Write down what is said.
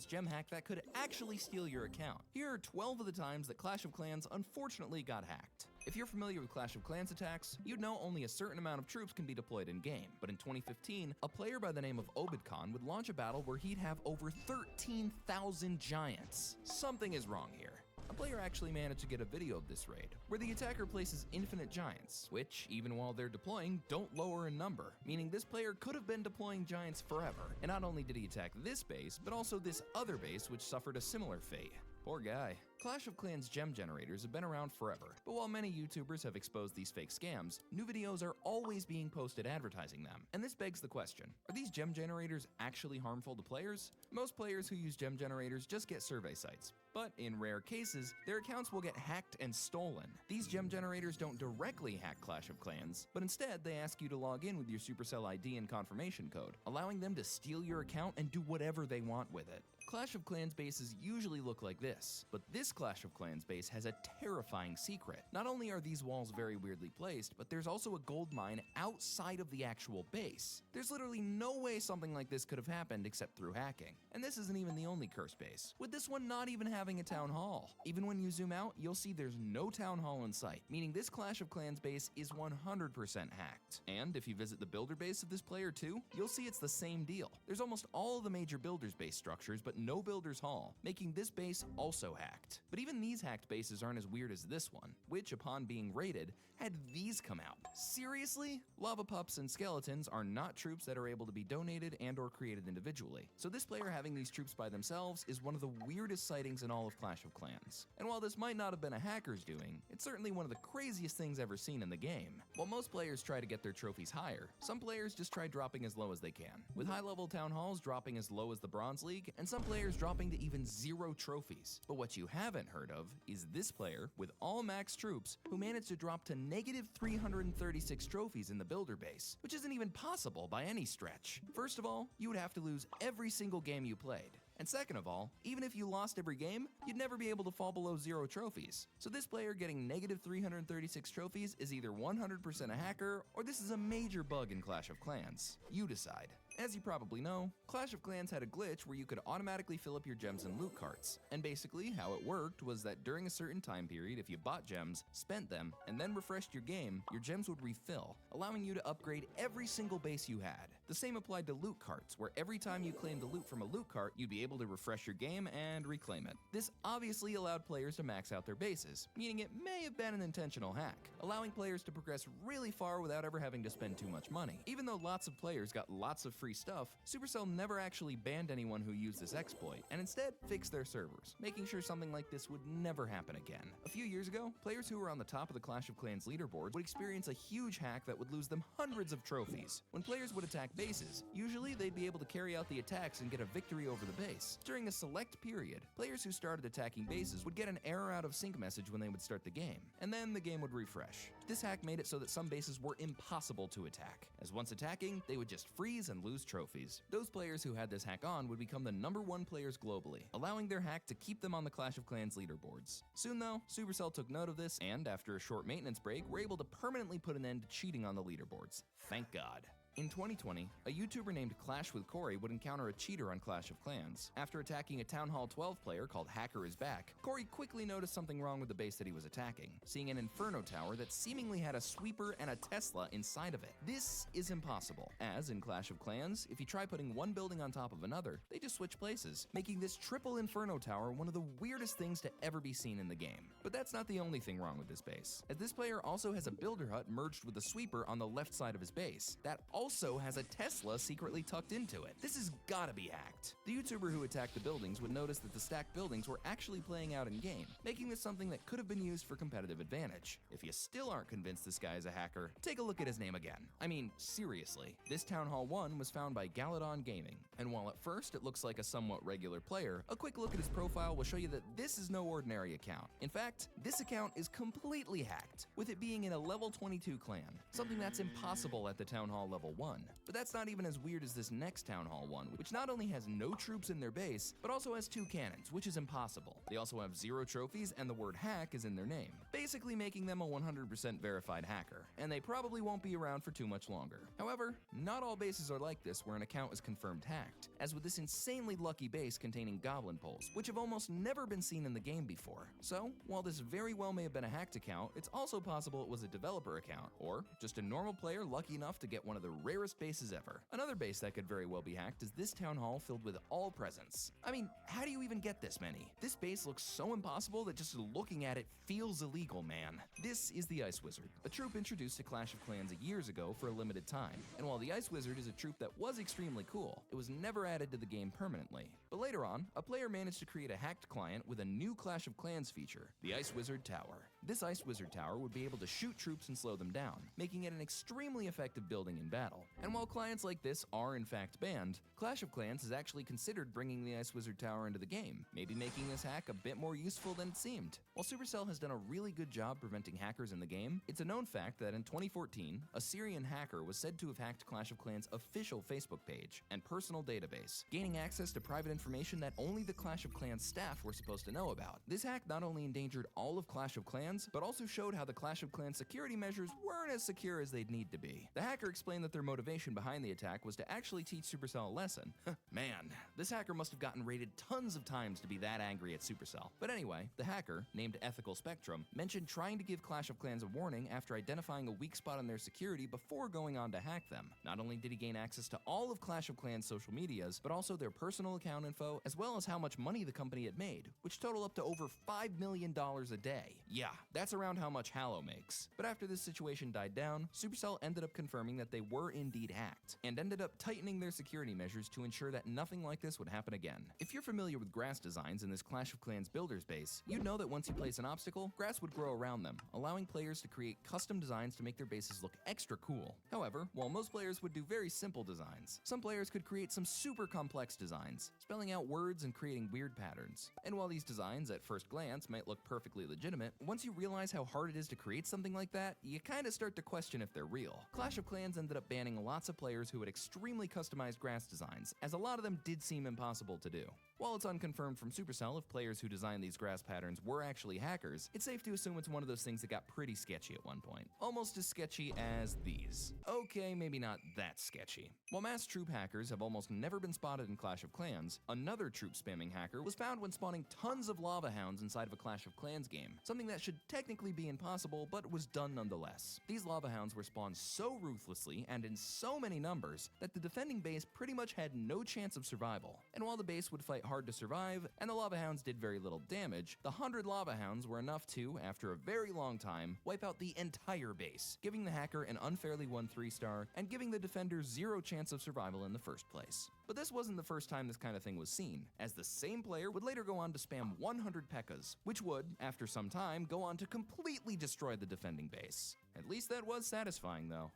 Clans gem hack that could actually steal your account. Here are 12 of the times that Clash of Clans unfortunately got hacked. If you're familiar with Clash of Clans attacks, you'd know only a certain amount of troops can be deployed in-game, but in 2015, a player by the name of Obidkhan would launch a battle where he'd have over 13,000 giants. Something is wrong here. A player actually managed to get a video of this raid, where the attacker places infinite giants, which, even while they're deploying, don't lower in number, meaning this player could have been deploying giants forever. And not only did he attack this base, but also this other base which suffered a similar fate. Poor guy. Clash of Clans gem generators have been around forever, but while many YouTubers have exposed these fake scams, new videos are always being posted advertising them. And this begs the question, are these gem generators actually harmful to players? Most players who use gem generators just get survey sites, but in rare cases, their accounts will get hacked and stolen. These gem generators don't directly hack Clash of Clans, but instead they ask you to log in with your Supercell ID and confirmation code, allowing them to steal your account and do whatever they want with it. Clash of Clans bases usually look like this, but this Clash of Clans base has a terrifying secret. Not only are these walls very weirdly placed, but there's also a gold mine outside of the actual base. There's literally no way something like this could have happened except through hacking. And this isn't even the only cursed base, with this one not even having a town hall. Even when you zoom out, you'll see there's no town hall in sight, meaning this Clash of Clans base is 100% hacked. And if you visit the builder base of this player too, you'll see it's the same deal. There's almost all of the major builders base structures, but no builders hall, making this base also hacked. But even these hacked bases aren't as weird as this one, which upon being raided, had these come out. Seriously? Lava pups and skeletons are not troops that are able to be donated and or created individually. So this player having these troops by themselves is one of the weirdest sightings in all of Clash of Clans. And while this might not have been a hacker's doing, it's certainly one of the craziest things ever seen in the game. While most players try to get their trophies higher, some players just try dropping as low as they can, with high-level town halls dropping as low as the Bronze League, and some players dropping to even 0 trophies. But what you haven't heard of is this player with all max troops who managed to drop to negative 336 trophies in the builder base, which isn't even possible by any stretch. First of all, you would have to lose every single game you played. And second of all, even if you lost every game, you'd never be able to fall below 0 trophies. So this player getting negative 336 trophies is either 100% a hacker, or this is a major bug in Clash of Clans. You decide. As you probably know, Clash of Clans had a glitch where you could automatically fill up your gems in loot carts. And basically, how it worked was that during a certain time period, if you bought gems, spent them, and then refreshed your game, your gems would refill, allowing you to upgrade every single base you had. The same applied to loot carts, where every time you claimed a loot from a loot cart, you'd be able to refresh your game and reclaim it. This obviously allowed players to max out their bases, meaning it may have been an intentional hack, allowing players to progress really far without ever having to spend too much money. Even though lots of players got lots of free stuff, Supercell never actually banned anyone who used this exploit, and instead fixed their servers, making sure something like this would never happen again. A few years ago, players who were on the top of the Clash of Clans leaderboard would experience a huge hack that would lose them hundreds of trophies. When players would attack bases, usually they'd be able to carry out the attacks and get a victory over the base. During a select period, players who started attacking bases would get an error out of sync message when they would start the game, and then the game would refresh. This hack made it so that some bases were impossible to attack, as once attacking, they would just freeze and lose trophies. Those players who had this hack on would become the #1 players globally, allowing their hack to keep them on the Clash of Clans leaderboards. Soon though, Supercell took note of this, and after a short maintenance break, were able to permanently put an end to cheating on the leaderboards. Thank God. In 2020, a YouTuber named Clash with Corey would encounter a cheater on Clash of Clans. After attacking a Town Hall 12 player called Hacker Is Back, Corey quickly noticed something wrong with the base that he was attacking, seeing an Inferno tower that seemingly had a sweeper and a Tesla inside of it. This is impossible, as in Clash of Clans, if you try putting one building on top of another, they just switch places, making this triple Inferno tower one of the weirdest things to ever be seen in the game. But that's not the only thing wrong with this base, as this player also has a builder hut merged with a sweeper on the left side of his base that also has a Tesla secretly tucked into it. This has gotta be hacked. The YouTuber who attacked the buildings would notice that the stacked buildings were actually playing out in game, making this something that could have been used for competitive advantage. If you still aren't convinced this guy is a hacker, take a look at his name again. I mean, seriously. This Town Hall 1 was found by Galadon Gaming, and while at first it looks like a somewhat regular player, a quick look at his profile will show you that this is no ordinary account. In fact, this account is completely hacked, with it being in a level 22 clan, something that's impossible at the Town Hall level Hall 1. But that's not even as weird as this next Town Hall 1, which not only has no troops in their base, but also has 2 cannons, which is impossible. They also have 0 trophies, and the word hack is in their name, basically making them a 100% verified hacker, and they probably won't be around for too much longer. However, not all bases are like this where an account is confirmed hacked, as with this insanely lucky base containing goblin poles, which have almost never been seen in the game before. So, while this very well may have been a hacked account, it's also possible it was a developer account, or just a normal player lucky enough to get one of the rarest bases ever. Another base that could very well be hacked is this town hall filled with all presents. I mean, how do you even get this many? This base looks so impossible that just looking at it feels illegal, man. This is the Ice Wizard, a troop introduced to Clash of Clans years ago for a limited time. And while the Ice Wizard is a troop that was extremely cool, it was never added to the game permanently. But later on, a player managed to create a hacked client with a new Clash of Clans feature, the Ice Wizard Tower. This Ice Wizard Tower would be able to shoot troops and slow them down, making it an extremely effective building in battle. And while clients like this are in fact banned, Clash of Clans has actually considered bringing the Ice Wizard Tower into the game, maybe making this hack a bit more useful than it seemed. While Supercell has done a really good job preventing hackers in the game, it's a known fact that in 2014, a Syrian hacker was said to have hacked Clash of Clans' official Facebook page and personal database, gaining access to private information that only the Clash of Clans staff were supposed to know about. This hack not only endangered all of Clash of Clans, but also showed how the Clash of Clans security measures weren't as secure as they'd need to be. The hacker explained that their motivation behind the attack was to actually teach Supercell a lesson. Man, this hacker must have gotten raided tons of times to be that angry at Supercell. But anyway, the hacker, named Ethical Spectrum, mentioned trying to give Clash of Clans a warning after identifying a weak spot in their security before going on to hack them. Not only did he gain access to all of Clash of Clans' social medias, but also their personal account info, as well as how much money the company had made, which totaled up to over $5 million a day. Yeah, that's around how much Halo makes. But after this situation died down, Supercell ended up confirming that they were indeed hacked, and ended up tightening their security measures to ensure that nothing like this would happen again. If you're familiar with grass designs in this Clash of Clans builder's base, you'd know that once you place an obstacle, grass would grow around them, allowing players to create custom designs to make their bases look extra cool. However, while most players would do very simple designs, some players could create some super complex designs, spelling out words and creating weird patterns. And while these designs at first glance might look perfectly legitimate, once you realize how hard it is to create something like that, you kinda start to question if they're real. Clash of Clans ended up banning lots of players who had extremely customized grass designs, as a lot of them did seem impossible to do. While it's unconfirmed from Supercell if players who designed these grass patterns were actually hackers, it's safe to assume it's one of those things that got pretty sketchy at one point. Almost as sketchy as these. Okay, maybe not that sketchy. While mass troop hackers have almost never been spotted in Clash of Clans, another troop spamming hacker was found when spawning tons of lava hounds inside of a Clash of Clans game, something that should technically be impossible, but was done nonetheless. These lava hounds were spawned so ruthlessly and in so many numbers that the defending base pretty much had no chance of survival. And while the base would fight hard to survive, and the lava hounds did very little damage, the 100 lava hounds were enough to, after a very long time, wipe out the entire base, giving the hacker an unfairly won 3-star and giving the defenders 0 chance of survival in the first place. But this wasn't the first time this kind of thing was seen, as the same player would later go on to spam 100 P.E.K.K.A.s, which would, after some time, go on to completely destroy the defending base. At least that was satisfying, though.